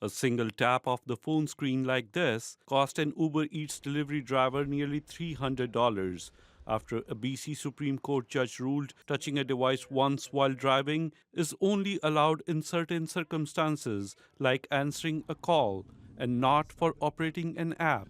A single tap of the phone screen like this cost an Uber Eats delivery driver nearly $300 after a BC Supreme Court judge ruled touching a device once while driving is only allowed in certain circumstances, like answering a call, and not for operating an app.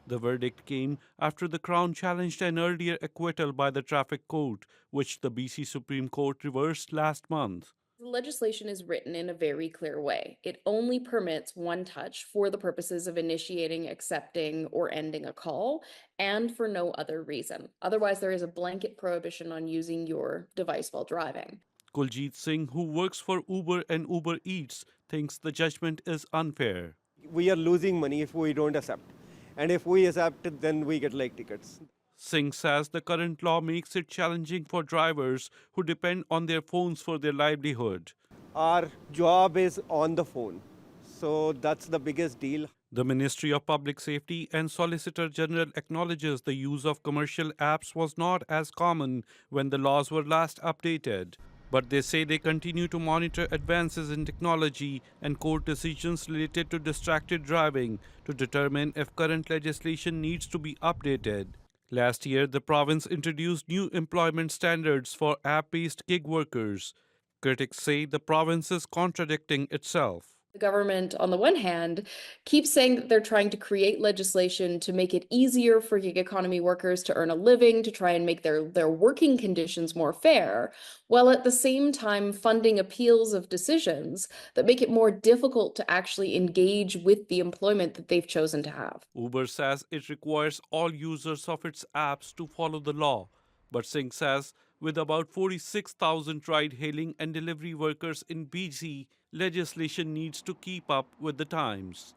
The verdict came after the Crown challenged an earlier acquittal by the traffic court, which the BC Supreme Court reversed last month. The legislation is written in a very clear way. It only permits one touch for the purposes of initiating, accepting, or ending a call, and for no other reason. Otherwise, there is a blanket prohibition on using your device while driving. Kuljit Singh, who works for Uber and Uber Eats, thinks the judgment is unfair. We are losing money if we don't accept. And if we accept it, then we get like tickets. Singh says the current law makes it challenging for drivers who depend on their phones for their livelihood. Our job is on the phone. So that's the biggest deal. The Ministry of Public Safety and Solicitor General acknowledges the use of commercial apps was not as common when the laws were last updated. But they say they continue to monitor advances in technology and court decisions related to distracted driving to determine if current legislation needs to be updated. Last year, the province introduced new employment standards for app-based gig workers. Critics say the province is contradicting itself. The government, on the one hand, keeps saying that they're trying to create legislation to make it easier for gig economy workers to earn a living, to try and make their working conditions more fair, while at the same time funding appeals of decisions that make it more difficult to actually engage with the employment that they've chosen to have. Uber says it requires all users of its apps to follow the law. But Singh says with about 46,000 ride-hailing and delivery workers in BC, legislation needs to keep up with the times.